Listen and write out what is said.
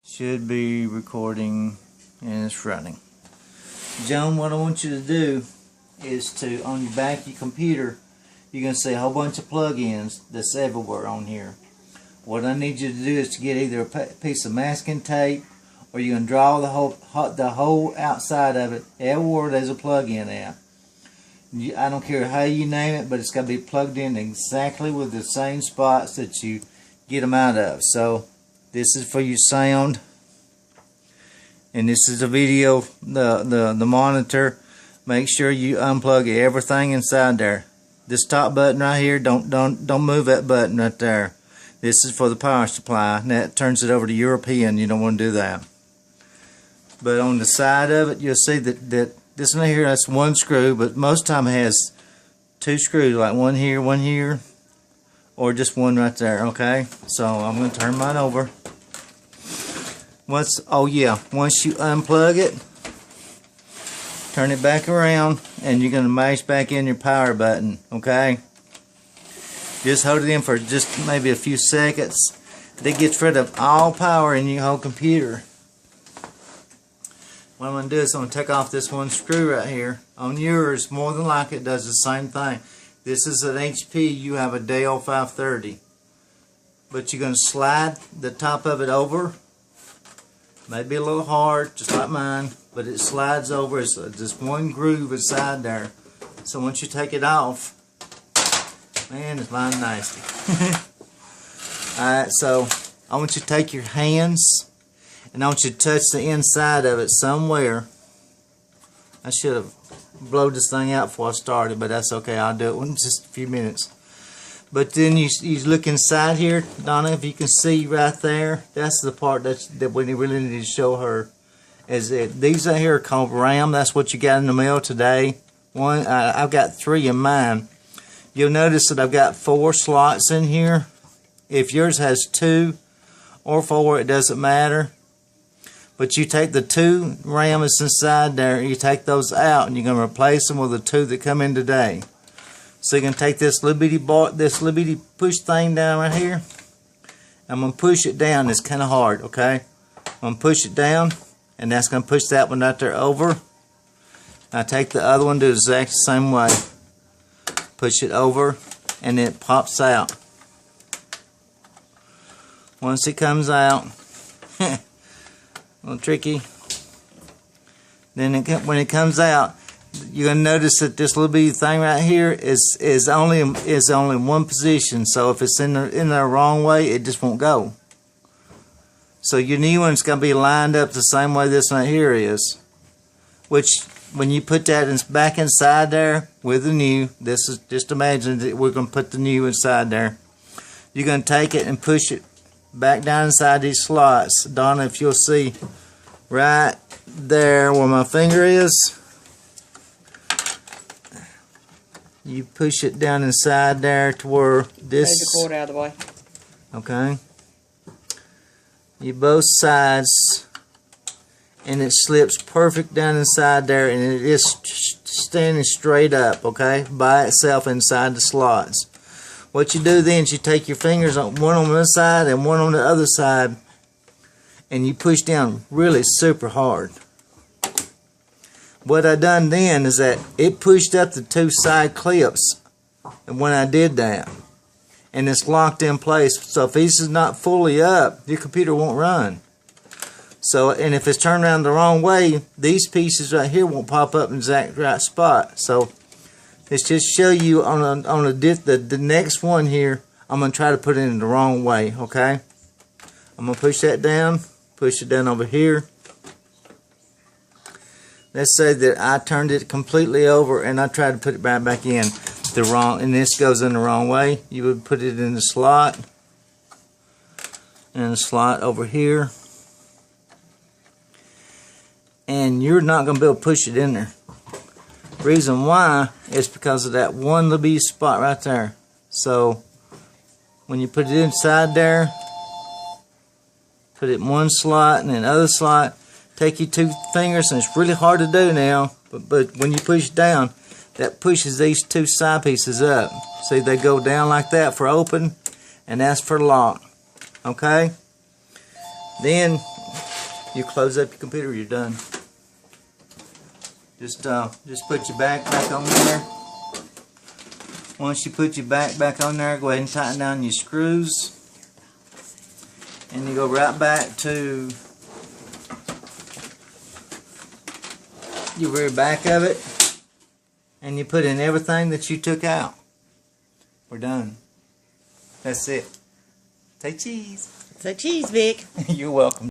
Should be recording and it's running. Joan, what I want you to do is to, on your back of your computer, you're going to see a whole bunch of plug-ins that's everywhere on here. What I need you to do is to get either a piece of masking tape, or you're going to draw the whole outside of it. Everywhere there's a plug-in at. I don't care how you name it, but it's got to be plugged in exactly with the same spots that you get them out of. So this is for your sound, and this is the video, the monitor. Make sure you unplug everything inside there. This top button right here, don't move that button right there. This is for the power supply, and that turns it over to European. You don't want to do that. But on the side of it, you'll see that this one here, that's one screw, but most of the time it has two screws, like one here, or just one right there. Okay, so I'm going to turn mine over. Once you unplug it, turn it back around, and you're going to mash back in your power button. Okay, just hold it in for just maybe a few seconds. That gets rid of all power in your whole computer. What I'm going to do is I'm going to take off this one screw right here. On yours, more than likely it does the same thing. This is an HP, you have a Dell 530. But you're going to slide the top of it over. Maybe a little hard, just like mine, but it slides over. It's just one groove inside there. So once you take it off, man, it's mine nasty. Alright, so I want you to take your hands, and I want you to touch the inside of it somewhere. I should have blown this thing out before I started, but that's okay. I'll do it in just a few minutes. But then you look inside here, Donna, if you can see right there, that's the part that we really need to show her. Is that these right here are called RAM. That's what you got in the mail today. I've got 3 in mine. You'll notice that I've got 4 slots in here. If yours has 2 or 4, it doesn't matter. But you take the 2 RAM that's inside there, you take those out, and you're going to replace them with the 2 that come in today. So you're going to take this little bitty push thing down right here. I'm going to push it down. It's kind of hard, okay? I'm going to push it down, and that's going to push that one right there over. I take the other one, do the exact same way. Push it over, and it pops out. Once it comes out, a little tricky. Then when it comes out, you're gonna notice that this little bitty thing right here is only one position. So if it's in the wrong way, it just won't go. So your new one's gonna be lined up the same way this one here is. Which when you put that back inside there with the new, this is just imagine that we're gonna put the new inside there. You're gonna take it and push it back down inside these slots. Donna, if you'll see right there where my finger is, you push it down inside there to where this. Take the cord out of the way. Okay. You both sides, and it slips perfect down inside there, and it is standing straight up, okay, by itself inside the slots. What you do then is you take your fingers, one on one side and one on the other side, and you push down really super hard. What I done then is that it pushed up the 2 side clips, and when I did that, and it's locked in place. So if this is not fully up, your computer won't run. So, and if it's turned around the wrong way, these pieces right here won't pop up in the exact right spot. So let's just show you on the next one here. I'm gonna try to put it in the wrong way. Okay, I'm gonna push that down, push it down over here. Let's say that I turned it completely over and I tried to put it right back in the wrong, and this goes in the wrong way. You would put it in the slot, and the slot over here, and you're not going to be able to push it in there. Reason why is because of that one little bitty spot right there. So when you put it inside there, put it in one slot and then the other slot. Take your 2 fingers, and it's really hard to do now, but when you push down, that pushes these 2 side pieces up. See, they go down like that for open, and that's for lock. Okay? Then You close up your computer, you're done. Just put your back on there. Once you put your back on there, go ahead and tighten down your screws. And you go right back to your rear back of it. And you put in everything that you took out. We're done. That's it. Say cheese. Say cheese, Vic. You're welcome.